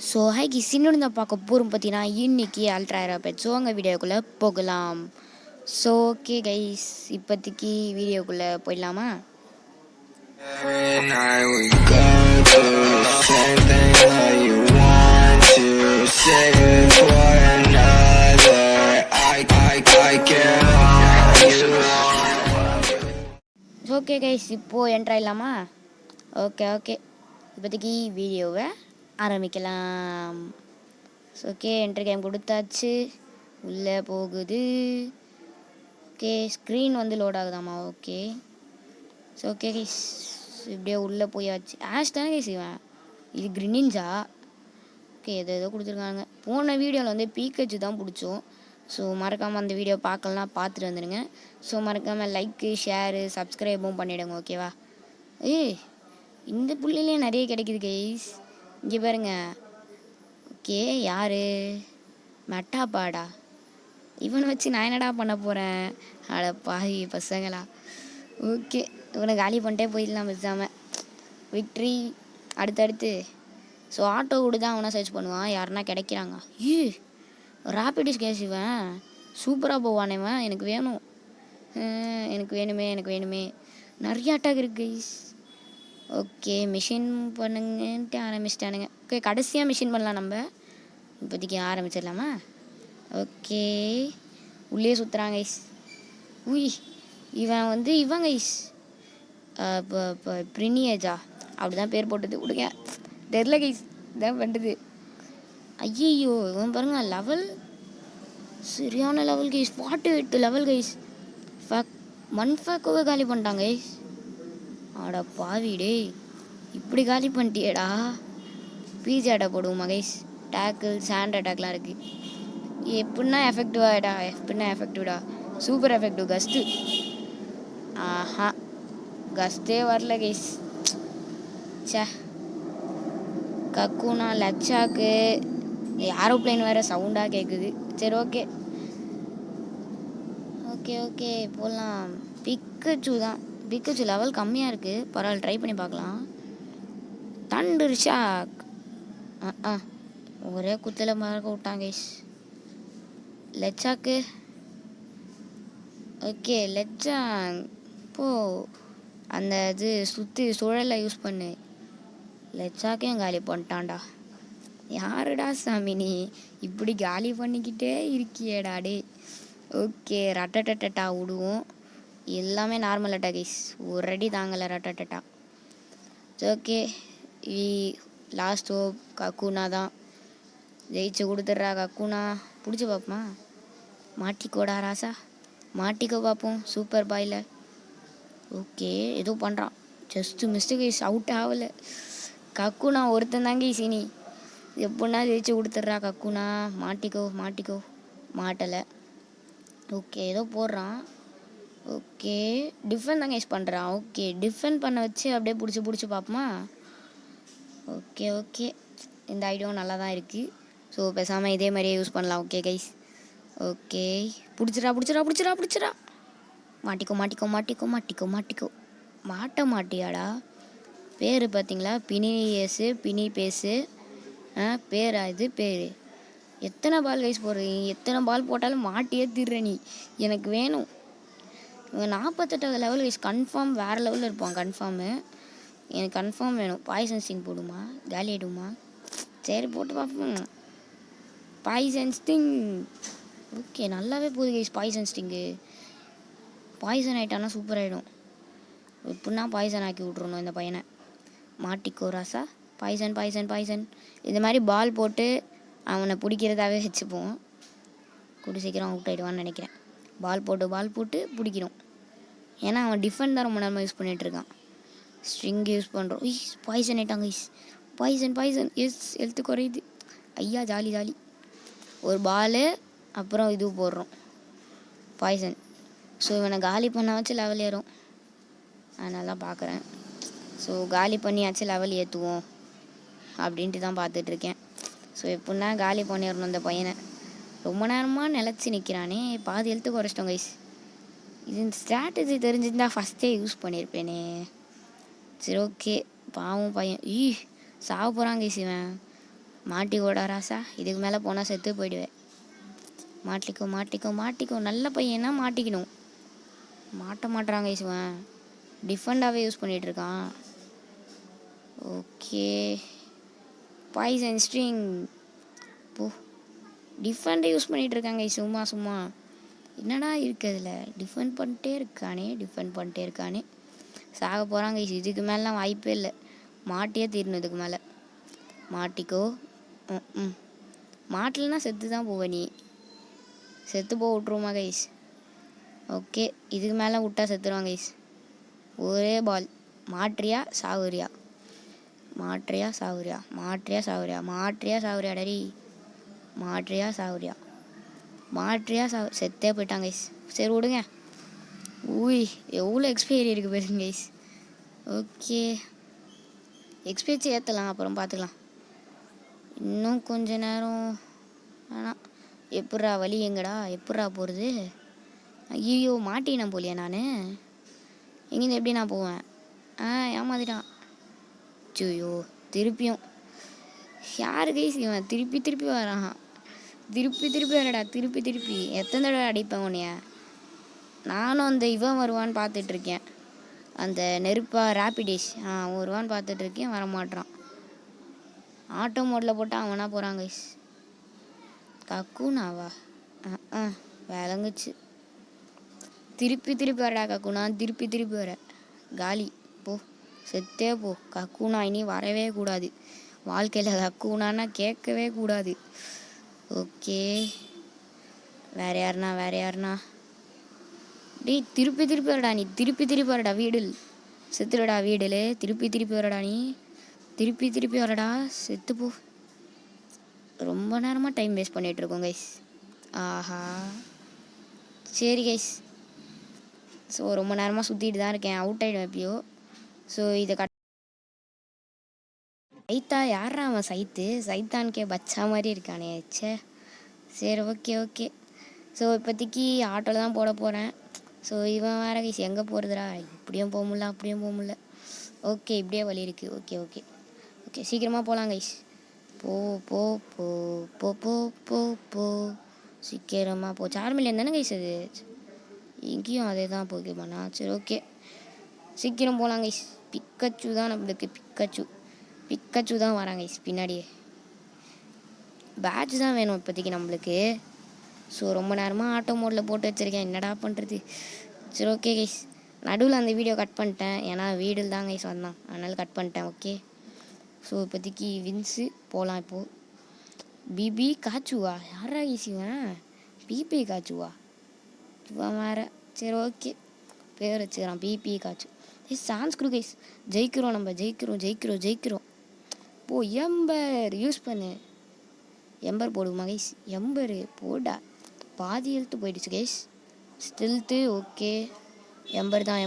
So high kiss இன்னொன்று தான் பார்க்க போகிறோம் பார்த்தீங்கன்னா இன்னைக்கு அல்ட்ரா பெட். ஸோ அங்கே வீடியோக்குள்ளே போகலாம். ஸோ ஓகே கைஸ், இப்போதைக்கு வீடியோக்குள்ளே போயிடலாமா? ஓகே கைஸ், இப்போது என்ட்ராயிடலாமா? ஓகே ஓகே, இப்போதைக்கு வீடியோவை ஆரம்பிக்கலாம். ஸோ ஓகே, என்ட்ரி கேம் கொடுத்தாச்சு, உள்ளே போகுது. ஓகே, ஸ்க்ரீன் வந்து லோட் ஆகுதாம்மா? ஓகே. ஸோ ஓகே கைஸ், இப்படியே உள்ளே போயாச்சு. ஆஷ் தானே கைஸ் இவன்? இது கிரினிஞ்சா? ஓகே, ஏதோ கொடுத்துருக்காங்க. போன வீடியோவில் வந்து பீக்கச்சு தான் பிடிச்சோம். ஸோ மறக்காமல் அந்த வீடியோ பார்க்கலாம், பார்த்துட்டு வந்துடுங்க. ஸோ மறக்காமல் லைக்கு, ஷேரு, சப்ஸ்கிரைபும் பண்ணிவிடுங்க, ஓகேவா? இந்த புள்ளிலே நிறைய கிடைக்குது கைஸ், இங்கே பாருங்க. ஓகே, யார்? மெட்டாப்பாடா? இவனை வச்சு நான் என்னடா பண்ண போகிறேன்? அட பாவி பசங்களா. ஓகே, இவனை காலி பண்ணிட்டே போயிடலாம் பேசாமல். விக்ட்ரி அடுத்தடுத்து. ஸோ ஆட்டோ கூட தான் அவனை சர்ச் பண்ணுவான், யாருன்னா கிடைக்கிறாங்க. ரேபிடிஸ் கேஸ் இவன் சூப்பராக போவானேவன். எனக்கு வேணும், எனக்கு வேணுமே. நிறைய அட்டாக் இருக்கு கைஸ். ஓகே, மிஷின் பண்ணுங்கன்ட்டு ஆரம்பிச்சிட்டானுங்க. ஓகே, கடைசியாக மிஷின் பண்ணலாம் நம்ம. இப்போதைக்கு ஆரம்பிச்சிடலாமா? ஓகே, உள்ளே சுற்றுறாங்க கைஸ். இவன் கைஸ் இப்போ ப்ரினியேஜா அப்படி தான் பேர் போட்டது. விடுங்க, தெரில கைஸ், இதான் பண்ணுறது. ஐயோ, இவன் பாருங்க, லெவல் சரியான லெவல் கைஸ், 48 லெவல் கைஸ். மண்ஃபேக்கோவே காலி பண்ணிட்டாங்க கைஸ். ஆடா பாவிடே, இப்படி காலி பண்ணிட்டியேடா. பீஜ் ஆட்டை போடுவோமா கைஸ்? டேக்கிள், சாண்ட் அட்டாக்லாம் இருக்குது. எப்படின்னா எஃபெக்டிவ்டா, சூப்பர் எஃபெக்டிவ். கஸ்ட்டு ஆஹா, கஸ்ட்டே வரல கைஸ். சே, கக்குனா லச்சாக்கு ஏரோப்ளைன் வேறு சவுண்டாக கேட்குது. சரி ஓகே ஓகே ஓகே போடலாம். பிக்கச்சு தான், பிக்கச்சு லெவல் கம்மியாக இருக்குது, பரவாயில்ல, ட்ரை பண்ணி பார்க்கலாம். தண்டர் ஷாக் ஒரே குத்தில் மறக்க விட்டாங்க கைஸ். லெச்சாக்கு ஓகே, லெச்சாங் போ, அந்த இது சுற்றி சுழலை யூஸ் பண்ணு. லெச்சாக்கையும் காலி பண்ணிட்டான்டா. யாருடா சாமி நீ இப்படி காலி பண்ணிக்கிட்டே இருக்கியேடா டே. ஓகே, ரட்டட்டா விடுவோம். எல்லாமே நார்மல் அட்டா கைஸ், ஒரு அடி தாங்கலை ரட்டட்டா. ஓகே, லாஸ்ட் ஹோப் கக்குனா தான். ஜெயிச்சு கொடுத்துட்றா கக்குனா. பிடிச்சி பார்ப்போமா? மாட்டிக்கோடா ராசா, மாட்டிக்கோ பார்ப்போம். Super boil. ஓகே, ஏதோ பண்ணுறான், ஜஸ்ட்டு மிஸ்டு கைஸ், அவுட் ஆகலை. கக்குனா ஒருத்தன் தாங்க சீனி, எப்படின்னா ஜெயிச்சு கொடுத்துட்றா கக்குனா. மாட்டிக்கோ. மாட்டலை. ஓகே, ஏதோ போடுறான். ஓகே, டிஃபெண்ட் தாங்க யூஸ் பண்ணுறான். ஓகே, டிஃபெண்ட் பண்ண வச்சு அப்படியே பிடிச்சி பார்ப்போமா? ஓகே, இந்த ஐடியாவும் நல்லா தான் இருக்குது. ஸோ பேசாமல் இதே மாதிரியே யூஸ் பண்ணலாம். ஓகே கைஸ், ஓகே, பிடிச்சிடா. மாட்டிக்கோ. மாட்ட மாட்டியாடா? பேர் பார்த்தீங்களா? பினி பேஸு பேரா இது பேர்? எத்தனை பால் கைஸ் போடுறீங்க? எத்தனை பால் போட்டாலும் மாட்டியே திடுற நீ. எனக்கு வேணும். 48 லெவல் கைஸ், கன்ஃபார்ம் வேறு லெவலில் இருப்பான் கன்ஃபார்மு. எனக்கு கன்ஃபார்ம் வேணும். பாய்சன் ஸ்டிங் போடுமா, காலி ஆகிடுமா? சரி போட்டு பார்ப்போம். பாய்சன் ஸ்டிங் ஓகே, நல்லாவே போகுது கைஸ். பாய்சன் ஸ்டிங்கு பாய்சன் ஆகிட்டானா சூப்பர் ஆகிடும். எப்படின்னா பாய்சன் ஆக்கி விட்ருணும் இந்த பையனை. மாட்டிக்கோ ராசா. பாய்சன் இந்த மாதிரி பால் போட்டு அவனை பிடிக்கிறதாவே வச்சுப்போம். கூடி சீக்கிரம் அவுட் ஆகிடுவான்னு நினைக்கிறேன். பால் போட்டு பிடிக்கிறோம். ஏன்னா அவன் டிஃபெண்ட் தான் ரொம்ப நேரமாக யூஸ் பண்ணிகிட்ருக்கான். ஸ்ட்ரிங் யூஸ் பண்ணுறோம். பாய்சன் ஆகிட்டாங்க கைஸ். பாய்சன் எஸ், ஹெல்த்து குறையுது. ஐயா ஜாலி. ஒரு பாலு அப்புறம் இது போடுறோம், பாய்சன். ஸோ இவனை காலி பண்ண வச்சு லெவல் ஏறும், அதனால தான் பார்க்குறேன். ஸோ காலி பண்ணியாச்சு, லெவல் ஏற்றுவோம் அப்படின்ட்டு தான் பார்த்துட்ருக்கேன். ஸோ எப்படின்னா காலி பண்ணிடணும் இந்த பையனை. ரொம்ப நேரமாக நிலச்சி நிற்கிறானே, பாதி ஹெல்த்து குறைச்சிட்டோம் கைஸ். இது ஸ்ட்ராட்டஜி தெரிஞ்சிருந்தா ஃபஸ்ட்டே யூஸ் பண்ணியிருப்பேனே. சரி ஓகே, பாவம் பையன் சாவ போகிறான் கைஸ். இவன் மாட்டிக்கோடா ராசா, இதுக்கு மேலே போனால் செத்து போயிடுவேன். மாட்டிக்கோ மாட்டிக்கோ மாட்டிக்கோ, நல்ல பையனா மாட்டிக்கணும். மாட்ட மாட்டுறாங்க ஈஸ்வன், டிஃபெண்டாகவே யூஸ் பண்ணிகிட்ருக்கான். ஓகே, பாய்சன் ஸ்ட்ரிங் போ. டிஃபெண்டை யூஸ் பண்ணிகிட்ருக்காங்க சும்மா சும்மா. என்னடா இருக்குது அதில்? டிஃபெண்ட் பண்ணிட்டே இருக்கானே. சாக போகிறாங்க இதுக்கு மேலாம் வாய்ப்பே இல்லை. மாட்டியே தீரணும் இதுக்கு மேலே. மாட்டிக்கோ. மாட்டலன்னா செத்து தான் போவேன் நீ. செத்து போக விட்ருவோமா கைஸ்? ஓகே, இதுக்கு மேலே விட்டா செத்துருவாங்க கைஸ். ஒரே பால். மாற்றியா சாகுறியா? மாற்றியா சாகுறியா? மாற்றியா சாகுறியா? மாற்றியா சாகுறியா டரி? மாற்றியா சாகுறியா? மாற்றியா செத்தே போயிட்டாங்க கைஸ். சரி விடுங்க. ஊய், எவ்வளோ எக்ஸ்பைரி இருக்குது பாருங்க கைஸ். ஓகே, எக்ஸ்பீரியன்ஸ் ஏற்றலாம், அப்புறம் பார்த்துக்கலாம். இன்னும் கொஞ்ச நேரம். ஆனால் எப்பட்றா வழி எங்கடா? எப்பட்றா போகிறது? ஐயோ, மாட்டினேன் போலியா நான்? எங்கேருந்து எப்படி நான் போவேன்? ஏமாதிட்டான். ஐயோ, திருப்பியும் யாரு கைஸ் இவன்? திருப்பி திருப்பி வரான். திருப்பி வரடா. திருப்பி எத்தனை தடவை அடிப்பேன் உன்னைய? நானும் அந்த இவன் வருவான்னு பார்த்துட்ருக்கேன். அந்த நெருப்பா ரேபிடேஷ் வருவான்னு பார்த்துட்ருக்கேன், வரமாட்றான். ஆட்டோ மோடில் போட்டால் அவனா போகிறான் கைஸ். கக்குனாவா? விளங்குச்சு. திருப்பி வரடா கக்குனா. திருப்பி வர. காலி போ, செத்தே போ. கக்குனா இனி வரவே கூடாது வாழ்க்கையில். கக்குனான்னா கேட்கவே கூடாது. ஓகே, வேற யாருண்ணா? டேய், திருப்பி வரடா நீ. திருப்பி வரடா வீடில். செத்துடா வீடில். திருப்பி வரடா நீ. திருப்பி வரடா. செத்து போ. ரொம்ப நேரமாக டைம் வேஸ்ட் பண்ணிகிட்ருக்கோம் கைஸ். ஆஹா, சரி கைஸ். ஸோ ரொம்ப நேரமாக சுற்றிட்டு தான் இருக்கேன். அவுட் ஆகிடுவேன் எப்பயோ. ஸோ இதை சைத்தா யாரா அவன்? சைத்தானுக்கே பச்சா மாதிரி இருக்கானே. சரி, ஓகே. ஸோ இப்போதைக்கு ஆட்டோவில் தான் போட போகிறேன். ஸோ இவன் வேறு கைஸ் எங்கே போகிறதுடா? இப்படியும் போக முடியல, அப்படியும் போக முடியல. ஓகே, இப்படியே வழி இருக்குது. ஓகே, சீக்கிரமாக போகலாம் கைஸ். போ போ போ போ போ போ போ சீக்கிரமாக போ. சார்மிலியன் தானே கைஸ் அது? இங்கேயும் அதே தான் போகேமாண்ணா. சரி, ஓகே, சீக்கிரம் போகலாம் கைஸ். பிக்கச்சு தான் நம்மளுக்கு. பிக்கச்சு தான் வராங்க கைஸ் பின்னாடியே. பேட்ச் தான் வேணும் இப்போதைக்கு நம்மளுக்கு. ஸோ ரொம்ப நேரமாக ஆட்டோ மோடில் போட்டு வச்சுருக்கேன், என்னடா பண்ணுறது? சரி, ஓகே கைஸ், நடுவில் அந்த வீடியோ கட் பண்ணிட்டேன். ஏன்னா வீடில் தான் கைஸ் வந்தான், அதனால் கட் பண்ணிட்டேன். ஓகே, ஸோ இப்போதைக்கு வின்ஸு போகலாம். இப்போது பிபி காச்சுவா? யாரா கைஸ் இவன்? பிபி காச்சுவா இவன் வேறு. சரி, ஓகே, பேர் வச்சுக்கிறான் பிபி காச்சு. சான்ஸ் கொடு கைஸ். ஜெயிக்கிறோம் நம்ம. ஜெயிக்கிறோம். போ, எம்பர் யூஸ் பண்ணு. எம்பர் போடுமா கைஸ்? எம்பர் போடா. பாதி எழுத்து போயிடுச்சு கைஸ். ஸ்டில்த்து. ஓகே, எம்பர் தான்.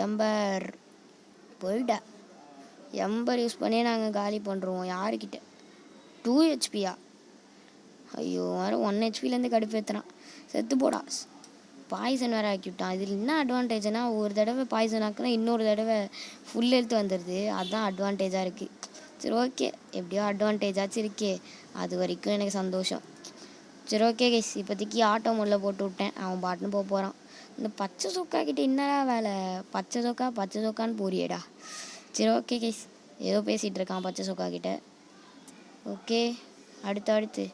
எம்பர் போயிடா. எம்பர் யூஸ் பண்ணி நாங்கள் காலி பண்ணுறோம். யாருக்கிட்ட? 2 ஹெச்பியா? ஐயோ, வேறு 1 ஹெச்பிலேருந்து கடுப்பேற்றுறான். செத்து போடா. பாய்சன் வேறு ஆக்கிவிட்டான். இதில் என்ன அட்வான்டேஜ்னா, ஒரு தடவை பாய்சன் ஆக்குனா இன்னொரு தடவை ஃபுல் ஹெல்த் வந்துடுது. அதுதான் அட்வான்டேஜாக இருக்குது. சரி, ஓகே, எப்படியோ அட்வான்டேஜாச்சும் இருக்கே, அது வரைக்கும் எனக்கு சந்தோஷம். சரி, ஓகே கைஸ், இப்போதைக்கு ஆட்டோ மோடில் போட்டு விட்டேன். அவன் பாட்டுன்னு போகிறான். இந்த பச்சை சொக்கா கிட்டே என்னடா வேலை? பச்சை சொக்கான்னு போறியேடா. சரி, ஓகே கைஸ், ஏதோ பேசிகிட்டு இருக்கான் பச்சை சொக்கா கிட்டே. ஓகே, அடுத்து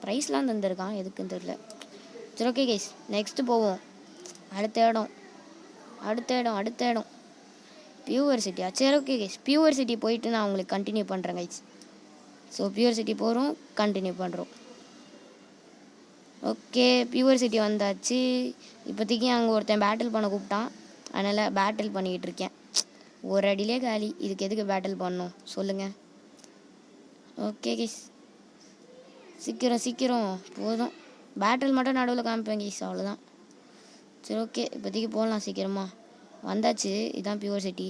ப்ரைஸ்லாம் தந்துருக்கான், எதுக்குன்னு தெரியல. சரி, ஓகே கைஸ், நெக்ஸ்ட்டு போவோம். அடுத்த இடம் பியூவர் சிட்டியா? சரி, ஓகே கைஸ், பியூவர் சிட்டி போயிட்டு நான் உங்களுக்கு கண்டினியூ பண்ணுறேன் கைஸ். ஸோ பியூர் சிட்டி போகிறோம், கண்டினியூ பண்ணுறோம். ஓகே, பியூர் சிட்டி வந்தாச்சு. இப்போதைக்கு அங்கே ஒருத்தன் பேட்டில் பண்ண கூப்பிட்டான், அதனால் பேட்டில் பண்ணிக்கிட்டு இருக்கேன். ஒரு அடியிலே காலி. இதுக்கு எதுக்கு பேட்டில் பண்ணணும் சொல்லுங்கள்? ஓகே கைஸ், சீக்கிரம் போதும். பேட்டில் மட்டும் நடுவில் காமிப்பேன் கைஸ், அவ்வளோதான். சரி, ஓகே, இப்போதைக்கு போகலாம் சீக்கிரமாக. வந்தாச்சு, இதுதான் பியூர் சிட்டி.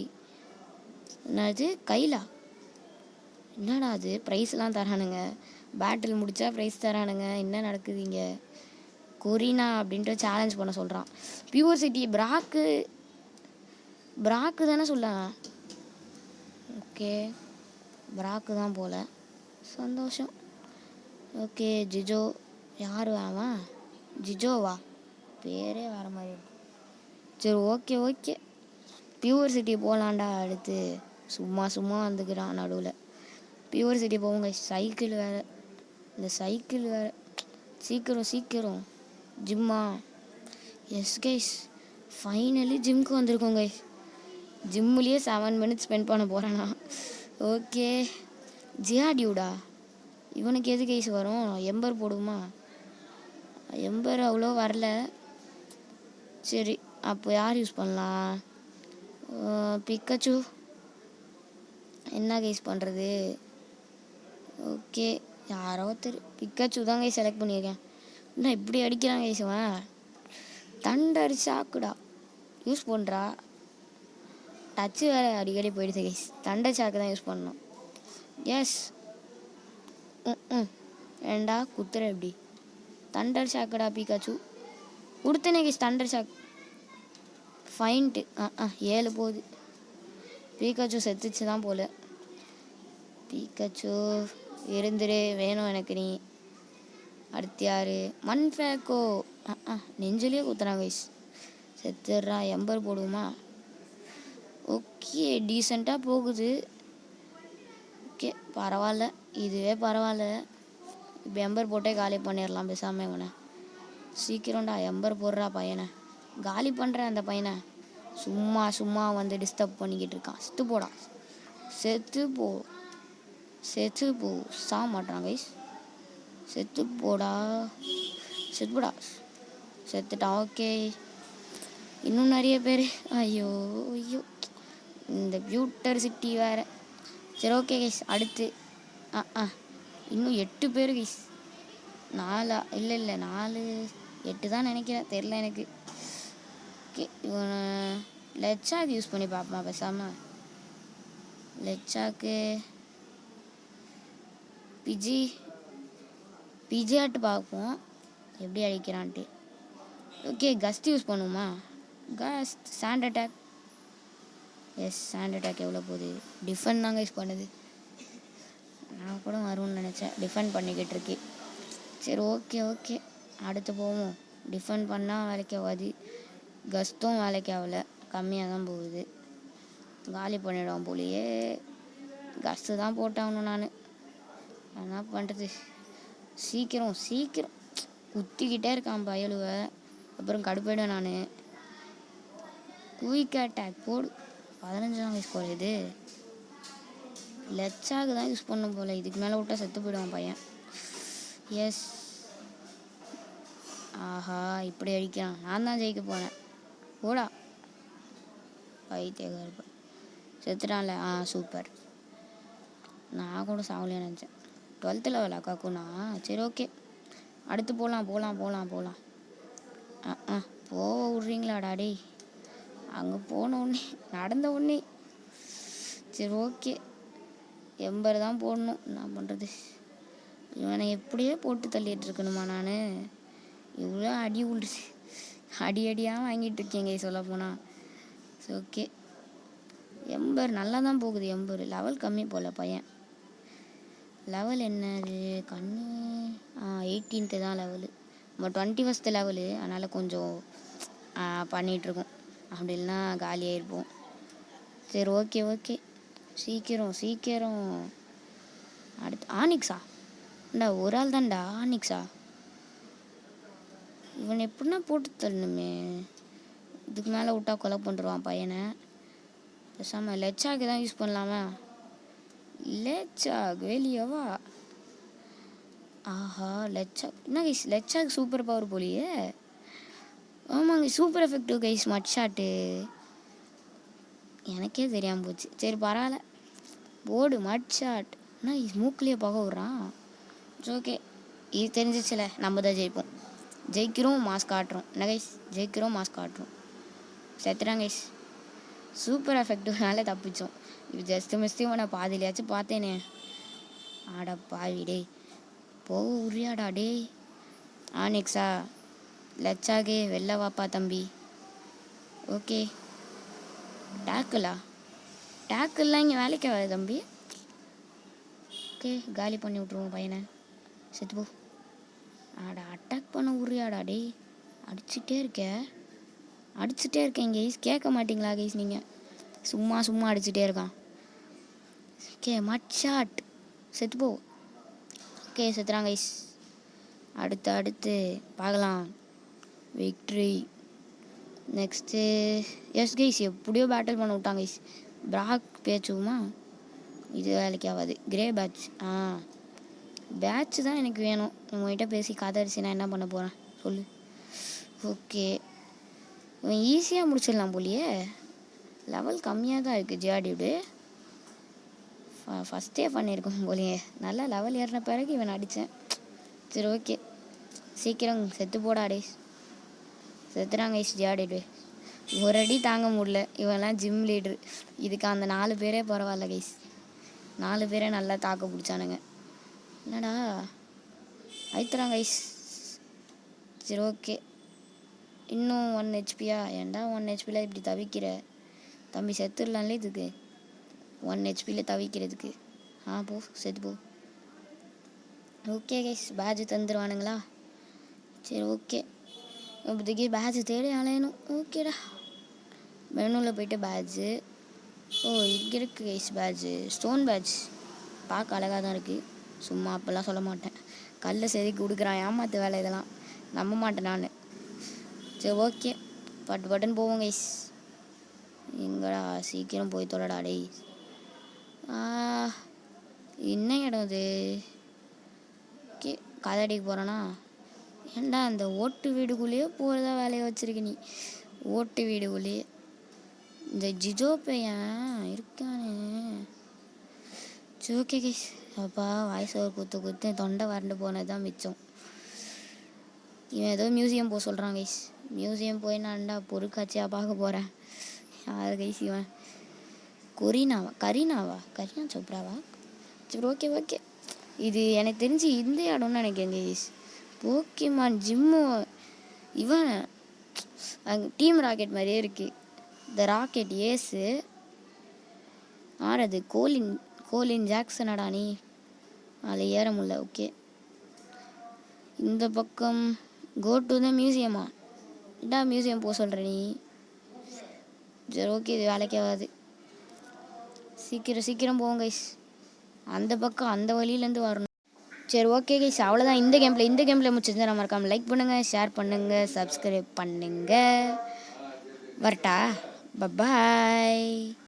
என்னது கைலா? என்னடா அது? ப்ரைஸ்லாம் தரானுங்க. பேட்டில் முடித்தா ப்ரைஸ் தரானுங்க. என்ன நடக்குது இங்கே? கொரினா அப்படின்ட்டு சேலஞ்ச் பண்ண சொல்கிறான். பியூர் சிட்டி பிராக்கு தானே சொல்ல. ஓகே, பிராக்கு தான் போல். சந்தோஷம். ஓகே ஜிஜோ. யார் அவன்? ஜிஜோவா? பேரே வேறு மாதிரி இருக்கு. சரி ஓகே ஓகே. பியூர் சிட்டி போகலான்டா அடுத்து. சும்மா சும்மா வந்துக்கிறான் நடுவில். பியூர் சிட்டி போவோங்க. சைக்கிள் வேறு. இந்த சைக்கிள் வேறு. சீக்கிரம் சீக்கிரம். ஜிம்மா? எஸ் கைஸ், ஃபைனலி ஜிம்க்கு வந்திருக்கோம் கைஸ். ஜிம்முலேயே 7 minutes ஸ்பெண்ட் பண்ண போகிறேண்ணா. ஓகே. ஜியாடியூடா இவனுக்கு எது கைஸ் வரும்? எம்பர் போடுமா? எம்பர் அவ்வளோ வரல. சரி அப்போ யார் யூஸ் பண்ணலாம்? பிக்கச்சு. என்ன கைஸ் பண்ணுறது? ஓகே யாரோ பிக்கச்சு தான் கைஸ் செலக்ட் பண்ணியிருக்கேன். என்ன இப்படி அடிக்கிறான் கைஸ் அவன்? தண்டர் ஷாக்குடா யூஸ் பண்ணுறா. டச்சு வேறு அடிக்கடி போயிடுது கைஸ். தண்டர் ஷாக்கு தான் யூஸ் பண்ணணும். எஸ். ஏண்டா குத்துற எப்படி? தண்டர் ஷாக்குடா பிகாச்சு. கொடுத்தனே கைஸ் தண்டர் ஷாக். ஃபைன்ட்டு 7 போகுது. பீக்காச்சு செத்துச்சு தான் போல. பீக்காச்சு இருந்துரு, வேணும் எனக்கு நீ. அடுத்து யார்? மன்ஃபேக்கோ. நெஞ்சிலே குத்துறான் கைஸ். செத்துடுறா. எம்பர் போடுவோமா? ஓகே டீசெண்டாக போகுது. ஓகே பரவாயில்ல, இதுவே பரவாயில்ல. இப்போ எம்பர் போட்டே காலி பண்ணிடலாம் பேசாமல் இவனை. சீக்கிரம்டா எம்பர் போடுறா பையனை. காலி பண்ணுறேன் அந்த பையனை. சும்மா சும்மா வந்து டிஸ்டர்ப் பண்ணிக்கிட்டு இருக்கான். செத்து போடா. செத்து போ. செத்து போ. சாக மாட்டான் கைஸ். செத்து போடா. செத்து போடா. செத்துட்டான். ஓகே இன்னும் நிறைய பேர். ஐயோ ஐயோ இந்த பியூட்டர் சிட்டி வேறு. சரி ஓகே கைஸ் அடுத்து. இன்னும் 8 பேர் கைஸ். 4 இல்லை 4 8 தான் நினைக்கிறேன், தெரில எனக்கு. ஓகே இவனை லெச்சாக்கு யூஸ் பண்ணி பார்ப்போம் பேசாமல். லெச்சாக்கு பிஜியாட்டு பார்ப்போம் எப்படி அடிக்கிறான்ட்டு. ஓகே கஸ்ட் யூஸ் பண்ணுவோமா? Gust sand attack. Yes sand attack எவ்வளோ போகுது? டிஃபெண்ட் தாங்க யூஸ் பண்ணுது. நான் கூட வரும்னு நினச்சேன். டிஃபெண்ட் பண்ணிக்கிட்டு இருக்கே. சரி ஓகே ஓகே அடுத்து போவோம். டிஃபெண்ட் பண்ணால் வேலைக்கு ஆகாது. கஸ்ட்டும் வேலைக்கு ஆகலை, கம்மியாக தான் போகுது. காலி பண்ணிவிடுவோம் போலியே. கஸ்ட்டு தான் போட்டாகணும் நான். என்ன பண்ணுறது? சீக்கிரம் சீக்கிரம் குத்திக்கிட்டே இருக்கான் பயலுவை. அப்புறம் கடுப்பாயிடும் நான். குயிக் அட்டாக் போடு. 15 தான் ஸ்கோர். இது லெச்சாக்கு தான் யூஸ் பண்ணும் போல். இதுக்கு மேலே விட்டா செத்து போயிடுவான் பையன். எஸ். ஆஹா இப்படி அடிக்கிறான். நான் தான் ஜெயிக்க போனேன். போடா பைத்தியக்கார. செத்துட்டான்ல. சூப்பர். நான் கூட சாவலையாக நினச்சேன். 12th level அக்காக்குண்ணா. சரி ஓகே அடுத்து போகலாம் போகலாம் போகலாம் போகலாம். போக விட்றீங்களாடா டே? அங்கே போன உடனே நடந்த உடனே. சரி ஓகே எம்பர் தான் போடணும். என்ன பண்ணுறது? இவனை எப்படியே போட்டு தள்ளிட்டு இருக்கணுமா நான்? இவ்வளோ அடி விழுச்சு. அடியாக வாங்கிட்டு இருக்கேங்க சொல்ல போனால். சரி ஓகே எம்பர் நல்லா தான் போகுது. எம்பர் லெவல் கம்மி போல் பையன். லெவல் என்னது கண்ணு? 18th தான் லெவலு. நம்ம 21st லெவலு. அதனால் கொஞ்சம் பண்ணிகிட்ருக்கோம். அப்படி இல்லைனா காலியாகிருப்போம். சரி ஓகே ஓகே சீக்கிரம் சீக்கிரம். அடுத்து ஆனிக்ஸா? இந்தா ஒரு ஆள் தான்டா ஆனிக்ஸா. இவன் எப்படின்னா போட்டு தரணுமே. இதுக்கு மேலே விட்டா கொலை பண்ணுறான் பையனை. பேசாமல் லெச்சாக்கு தான் யூஸ் பண்ணலாமா? லெச்சாக் வெளியவா? ஆஹா லெச்சாக் என்ன கைஸ்? லெச்சாக் சூப்பர் பவர் போலியே. ஆமாங்க super effective guys. Mud shot எனக்கே தெரியாமல் போச்சு. சரி பரவாயில்ல போடு மட் ஷாட். என்ன மூக்கிலேயே பார்க்க விட்றான். ஓகே இது தெரிஞ்சிச்சுல, நம்ம தான் ஜெயிப்போம். ஜெயிக்கிறோம் மாஸ்க் காட்டுறோம். என்ன கைஸ்? ஜெயிக்கிறோம் மாஸ்க் காட்டுறோம். செத்துறாங்க கைஸ். சூப்பர் எஃபெக்டிவ்னால தப்பிச்சோம். இது ஜஸ்ட்டு மிஸ்டேக். நான் பாதிலையாச்சும் பார்த்தேனே. ஆடா பாவி டே. போக உரியாடா டே. ஆனிக்ஸா லெச்சாகே வெளில வாப்பா தம்பி. ஓகே டேக்கிளா? டேக்கிள்லாம் இங்கே வேலைக்கு ஆகாது தம்பி. ஓகே காலி பண்ணி விட்ருவோம் பையனை. செத்து போ. ஆடா அட்டாக் பண்ண உரியாடா டேய். அடிச்சுட்டே இருக்கேன் கைஸ். கேட்க மாட்டிங்களா கைஸ் நீங்கள்? சும்மா அடிச்சுட்டே இருக்கான். Okay mud shot. செத்து போ. ஓகே செத்துறான் கைஸ். அடுத்து பார்க்கலாம். விக்ட்ரி. நெக்ஸ்ட்டு எஸ் கைஸ் எப்படியோ பேட்டில் பண்ண விட்டாங்க கைஸ். பிராக் பேச்சுமா இது வேலைக்கு ஆகாது. கிரே பேட்ச் பேட்ச் தான் எனக்கு வேணும். உங்கள்கிட்ட பேசி காதரிசி நான் என்ன பண்ண போகிறேன் சொல்லு. ஓகே இவன் ஈஸியாக முடிச்சிடலாம் போலியே. லெவல் கம்மியாக தான் இருக்குது ஜிஆர்டியூடு. ஃபஸ்ட்டே பண்ணியிருக்கோம் போலியே. நல்லா லெவல் ஏறின பிறகு இவன் அடித்தேன். சரி ஓகே சீக்கிரம் செத்து போடாடே. செத்துறாங்க கைஸ் ஜிஆர்டியூடு. ஒரு அடி தாங்க முடியல. இவன்லாம் ஜிம் லீட்ரு. இதுக்கு அந்த 4 பேரே பரவாயில்ல கைஸ். 4 பேரே நல்லா தாக்க பிடிச்சானுங்க. என்னடா அழுத்துறாங்க கைஸ். சரி ஓகே இன்னும் 1 ஹெச்பியா? ஏன்டா 1 ஹெச்பியில் இப்படி தவிக்கிற தம்பி? செத்துடலாம்ல இதுக்கு 1 ஹெச்பியில் தவிக்கிறதுக்கு. போ செத்து போ. ஓகே கைஸ் பேட்ஜ் தந்துடுவானுங்களா? சரி ஓகே இப்போதைக்கு பேட்ஜ் தேடி அலையணும். ஓகேடா மெனுவில் போய்ட்டு பேட்ஜு. இங்கே இருக்குது கைஸ் பேட்ஜு. ஸ்டோன் பேட்ஜ் பார்க்க அழகாக தான் இருக்குது. சும்மா அப்போல்லாம் சொல்ல மாட்டேன். கல்லை செதுக்கி கொடுக்குறான். ஏமாத்து வேலை இதெல்லாம் நம்ப மாட்டேன் நான். சரி ஓகே பட்டுன்னு போவோம் கைஸ். எங்கடா சீக்கிரம் போய் தொலைடா டேய். என்ன இடம் இது? ஓகே கதடிக்கு போகிறேன்னா ஏன்டா அந்த ஓட்டு வீடுக்குள்ளேயே போகிறதா வேலையை வச்சுருக்க நீ. ஓட்டு வீடுக்குள்ளேயே இந்த ஜிஜோ பையன் இருக்கானே. சரி ஓகே கைஸ் அப்பா வாய்ஸ் ஓவர் குத்து தொண்டை வறண்டு போனது தான் மிச்சம். இவன் ஏதோ மியூசியம் போக சொல்கிறான் கைஸ். மியூசியம் போய் நான்டா பொருட்காட்சியாக பார்க்க போகிறேன். யார் கைஸ் இவன்? கரீனா சோப்ராவா? சரி ஓகே இது எனக்கு தெரிஞ்சு இந்த இடம்னு நினைக்கிறேன் கைஸ். Pokemon gym. இவன் அங்கே டீம் ராக்கெட் மாதிரியே இருக்குது. த ராக்கெட் ஏஸு அது கோலின் ஜாக்சனடா நீ. அதில் ஏற முடியல. ஓகே இந்த பக்கம் கோ டு த மியூசியமா? என்னடா மியூசியம் போக சொல்கிற நீ? சரி ஓகே இது வேலைக்கு ஆகாது. சீக்கிரம் போவோம் கைஸ். அந்த பக்கம் அந்த வழியிலேருந்து வரணும். சரி ஓகே கைஸ் அவ்வளோதான் இந்த கேமில் முடிச்சிருந்தா நம்ம மறக்காமல் லைக் பண்ணுங்கள், ஷேர் பண்ணுங்கள், சப்ஸ்கிரைப் பண்ணுங்கள். வரட்டா? பபாய்.